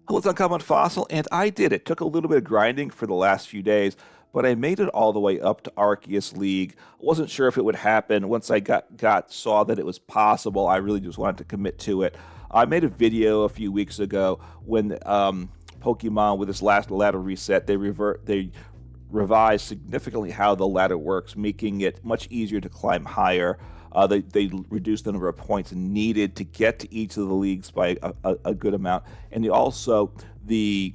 Well, it's Uncommon Fossil, and I did it. Took a little bit of grinding for the last few days, but I made it all the way up to Arceus League. I wasn't sure if it would happen. Once I saw that it was possible, I really just wanted to commit to it. I made a video a few weeks ago when Pokemon with this last ladder reset, they revised significantly how the ladder works, making it much easier to climb higher. They reduced the number of points needed to get to each of the leagues by a good amount, and the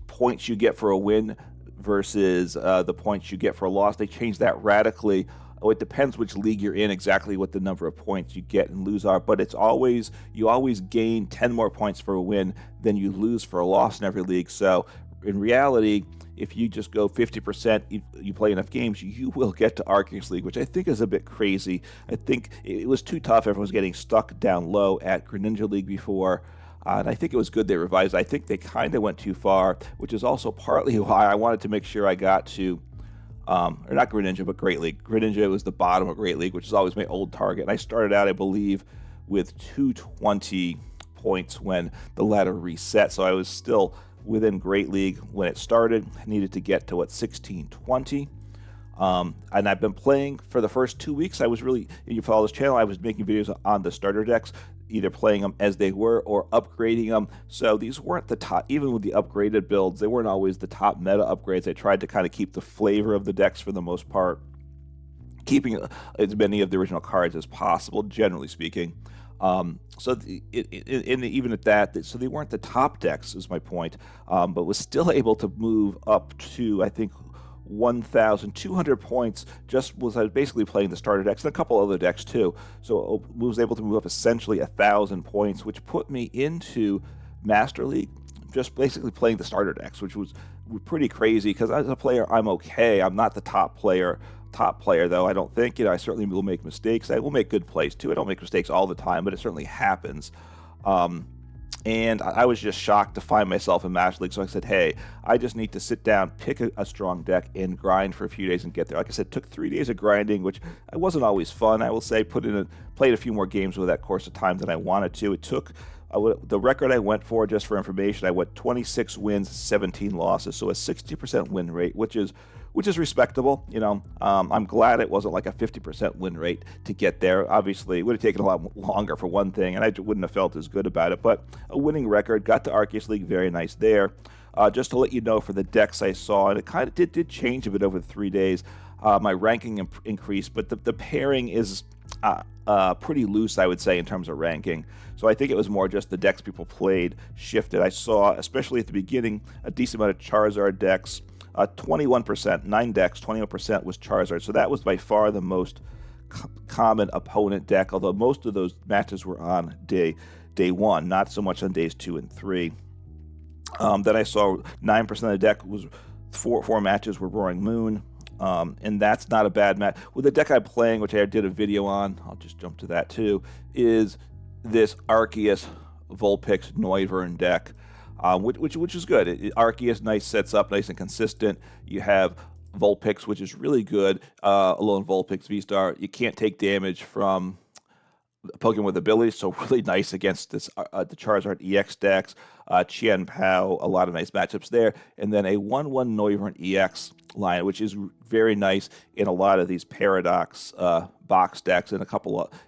points you get for a win versus the points you get for a loss. They changed that radically. Oh, it depends which league you're in, exactly what the number of points you get and lose are, but you always gain 10 more points for a win than you lose for a loss in every league. So in reality, if you just go 50%, you play enough games, you will get to Arceus League, which I think is a bit crazy. I think it was too tough. Everyone was getting stuck down low at Greninja League before. And I think it was good they revised. I think they kind of went too far, which is also partly why I wanted to make sure I got to, or not Greninja, but Great League. Greninja was the bottom of Great League, which is always my old target. And I started out, I believe, with 220 points when the ladder reset. So I was still within Great League when it started. I needed to get to 1620. And I've been playing for the first 2 weeks. If you follow this channel, I was making videos on the starter decks, either playing them as they were or upgrading them. So these weren't the top, even with the upgraded builds, they weren't always the top meta upgrades. I tried to kind of keep the flavor of the decks for the most part, keeping as many of the original cards as possible, generally speaking. Even at that, so they weren't the top decks, is my point, but was still able to move up to, I think, 1,200 points. I was basically playing the starter decks and a couple other decks too. So I was able to move up essentially 1,000 points, which put me into Master League, just basically playing the starter decks, which was pretty crazy because as a player, I'm okay. I'm not the top player. Though, I don't think. I certainly will make mistakes. I will make good plays too. I don't make mistakes all the time, but it certainly happens. And I was just shocked to find myself in Master League. So I said, hey, I just need to sit down, pick a strong deck, and grind for a few days and get there. Like I said, it took 3 days of grinding, which wasn't always fun. I will say, played a few more games with that course of time than I wanted to. It took the record I went for, just for information, I went 26 wins, 17 losses, so a 60% win rate, which is respectable. I'm glad it wasn't like a 50% win rate to get there. Obviously, it would have taken a lot longer for one thing, and I wouldn't have felt as good about it. But a winning record, got to Arceus League, very nice there. Just to let you know, for the decks I saw, and it kind of did change a bit over the 3 days. My ranking increased, but the pairing is pretty loose, I would say, in terms of ranking. So I think it was more just the decks people played shifted. I saw, especially at the beginning, a decent amount of Charizard decks. 21%, 9 decks, 21% was Charizard. So that was by far the most common opponent deck, although most of those matches were on day 1, not so much on days 2 and 3. Then I saw 9% of the deck was four matches were Roaring Moon. And that's not a bad match. With the deck I'm playing, which I did a video on, I'll just jump to that too, is this Arceus Vulpix Noivern deck, which is good. Arceus nice, sets up nice and consistent. You have Vulpix, which is really good. Alone Vulpix V-Star. You can't take damage from Pokemon with abilities, so really nice against this the Charizard EX decks. Qian Pao, a lot of nice matchups there. And then a 1/1 Noivern EX line, which is very nice in a lot of these Paradox box decks and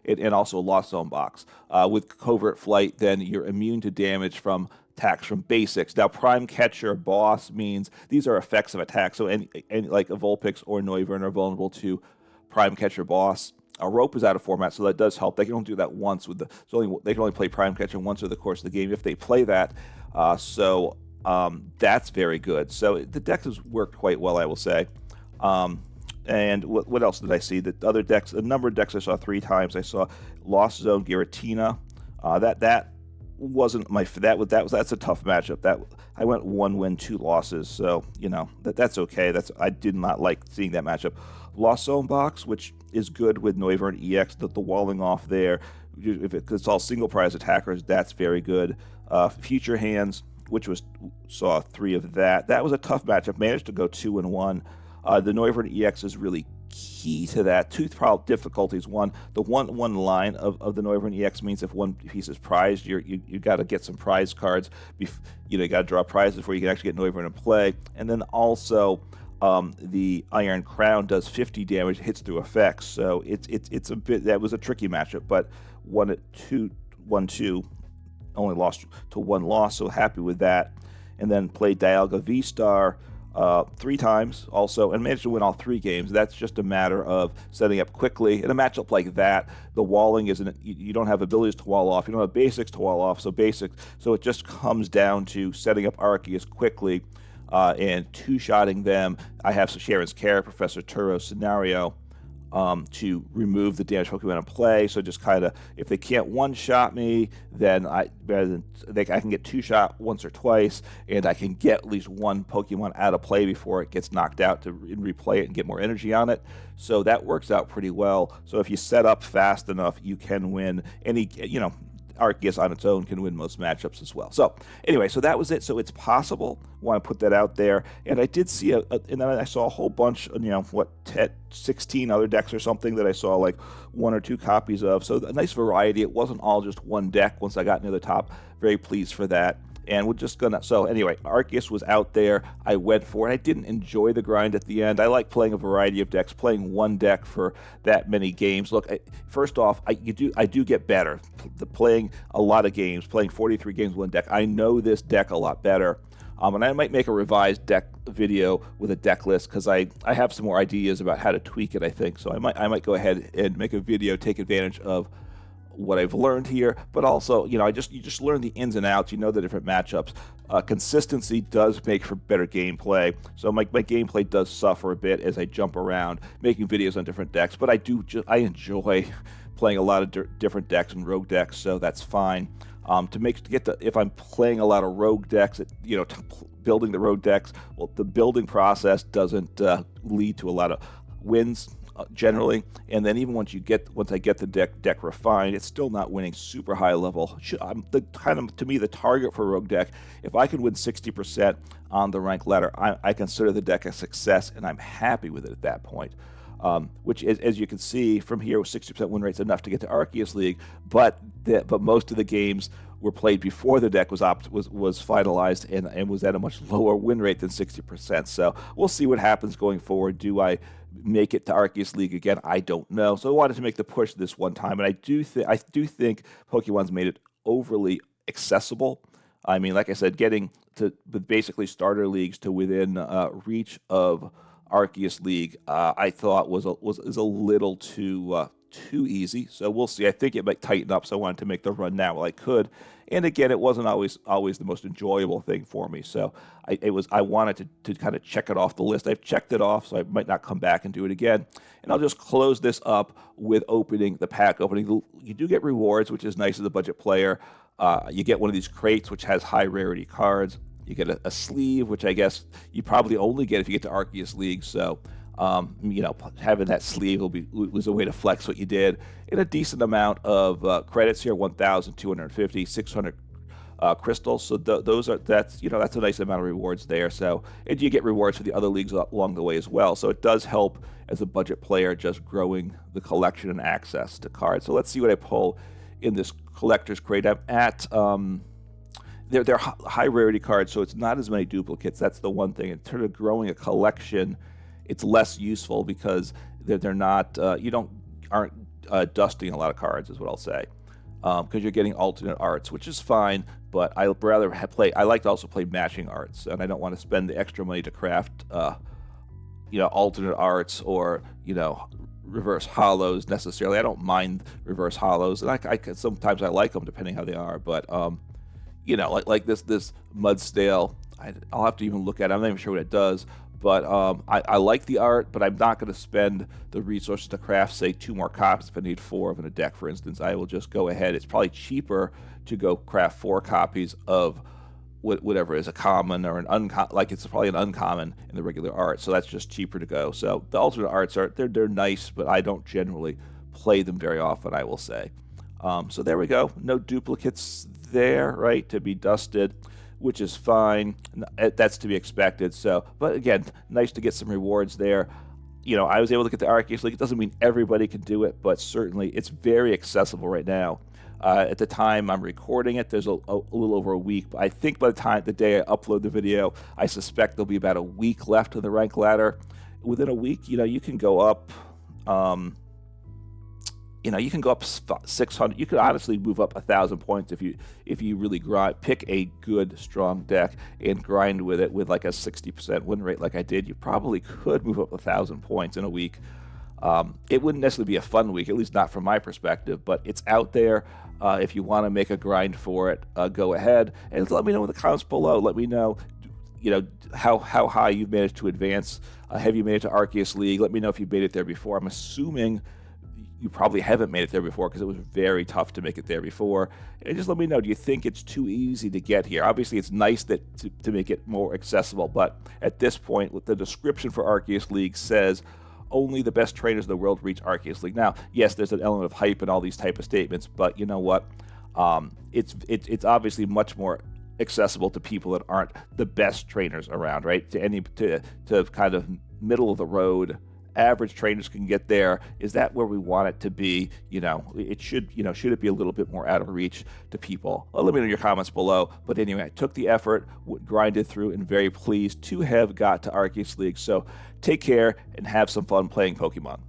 and also a Lost Zone box. With Covert Flight, then you're immune to damage from attacks from basics. Now, Prime Catcher Boss means these are effects of attack. So any like a Vulpix or Noivern are vulnerable to Prime Catcher Boss. Rope is out of format, so that does help. They can only do that once they can only play Prime Catcher once over the course of the game if they play that. That's very good. So the deck has worked quite well, I will say. And what else did I see? The other decks, a number of decks I saw 3 times. I saw Lost Zone Giratina. That wasn't that's a tough matchup. That I went 1 win, 2 losses. So that's okay. I did not like seeing that matchup. Lost Zone box, which is good with Noivern EX, the walling off there. If it's all single prize attackers, that's very good. Future Hands, which saw 3 of that. That was a tough matchup. Managed to go 2-1. The Noivern EX is really key to that, two difficulties. One, the one line of the Noivern EX means if one piece is prized, you got to get some prize cards. You got to draw prizes before you can actually get Noivern in play. And then also, the Iron Crown does 50 damage, hits through effects. So it's a bit, that was a tricky matchup, but 1-2, only lost to one loss, so happy with that. And then played Dialga V-Star 3 times also, and managed to win all 3 games. That's just a matter of setting up quickly. In a matchup like that, the walling isn't, you don't have abilities to wall off, you don't have basics to wall off, so it just comes down to setting up Arceus quickly and two-shotting them. I have Sharon's Care, Professor Turo's scenario, to remove the damage Pokemon in play. So just kind of, if they can't one-shot me, then I can get two-shot once or twice, and I can get at least one Pokemon out of play before it gets knocked out to replay it and get more energy on it. So that works out pretty well. So if you set up fast enough, you can win any, Arceus on its own can win most matchups as well. So anyway, so that was it. So it's possible. Want to put that out there. And I did see and then I saw a whole bunch, 16 other decks or something that I saw like 1 or 2 copies of. So a nice variety. It wasn't all just one deck once I got near the top. Very pleased for that. And we're just gonna, so anyway, Arceus was out there. I went for it. I didn't enjoy the grind at the end. I like playing a variety of decks. Playing one deck for that many games. Look, first off, I do get better. Playing a lot of games, playing 43 games one deck. I know this deck a lot better. And I might make a revised deck video with a deck list because I have some more ideas about how to tweak it, I think. So I might go ahead and make a video, take advantage of what I've learned here, but also, you just learn the ins and outs, the different matchups. Consistency does make for better gameplay, so my gameplay does suffer a bit as I jump around making videos on different decks, but I enjoy playing a lot of different decks and rogue decks, so that's fine. If I'm playing a lot of rogue decks, building the rogue decks, well, the building process doesn't lead to a lot of wins generally, and then even once I get the deck refined, it's still not winning super high level. To me, the target for a rogue deck, if I can win 60% on the rank ladder, I consider the deck a success, and I'm happy with it at that point. Which, as you can see from here, with 60% win rate's enough to get to Arceus League, but most of the games were played before the deck was finalized and was at a much lower win rate than 60%. So we'll see what happens going forward. Do I make it to Arceus League again? I don't know. So I wanted to make the push this one time, and I do think Pokemon's made it overly accessible. I mean, like I said, getting to basically starter leagues to within reach of Arceus League, I thought was a little too easy. So we'll see. I think it might tighten up. So I wanted to make the run now while I could. And again, it wasn't always the most enjoyable thing for me. So I wanted to kind of check it off the list. I've checked it off, so I might not come back and do it again. And I'll just close this up with opening the pack opening. You do get rewards, which is nice as a budget player. You get one of these crates, which has high rarity cards. You get a sleeve, which I guess you probably only get if you get to Arceus League. So, having that sleeve was a way to flex what you did. And a decent amount of credits here, 1,250, 600 crystals. So that's a nice amount of rewards there. So, and you get rewards for the other leagues along the way as well. So it does help as a budget player, just growing the collection and access to cards. So let's see what I pull in this collector's crate. I'm at They're high rarity cards, so it's not as many duplicates. That's the one thing. In terms of growing a collection, it's less useful because they're not. Aren't dusting a lot of cards, is what I'll say, because you're getting alternate arts, which is fine. But I rather I like to also play matching arts, and I don't want to spend the extra money to craft, alternate arts or reverse hollows necessarily. I don't mind reverse hollows, and I sometimes I like them depending how they are, but like this Mudstale, I'll have to even look at it. I'm not even sure what it does, but I like the art, but I'm not going to spend the resources to craft, say, 2 more copies if I need 4 of in a deck, for instance. I will just go ahead. It's probably cheaper to go craft 4 copies of whatever is a common or an uncommon, like it's probably an uncommon in the regular art, so that's just cheaper to go. So the alternate arts they're nice, but I don't generally play them very often, I will say. So there we go. No duplicates there, right, to be dusted, which is fine. That's to be expected. So, but again, nice to get some rewards there. I was able to get the Arceus League. It doesn't mean everybody can do it, but certainly it's very accessible right now. At the time I'm recording it, there's a little over a week. But I think by the day I upload the video, I suspect there'll be about a week left of the rank ladder. Within a week, you can go up. You can go up 600. You could honestly move up 1,000 points if you really grind. Pick a good, strong deck and grind with it with like a 60% win rate, like I did. You probably could move up 1,000 points in a week. It wouldn't necessarily be a fun week, at least not from my perspective, but it's out there. If you want to make a grind for it, go ahead and let me know in the comments below. Let me know, how high you've managed to advance. Have you made it to Arceus League? Let me know if you made it there before. I'm assuming you probably haven't made it there before because it was very tough to make it there before. And just let me know, do you think it's too easy to get here? Obviously, it's nice to make it more accessible, but at this point, what the description for Arceus League says, only the best trainers in the world reach Arceus League. Now, yes, there's an element of hype and all these type of statements, but you know what? It's obviously much more accessible to people that aren't the best trainers around, right? To kind of middle of the road average trainers can get there. Is that where we want it to be? It should it be a little bit more out of reach to people? Well, let me know in your comments below. But anyway, I took the effort, grinded through, and very pleased to have got to Arceus League. So take care and have some fun playing Pokemon.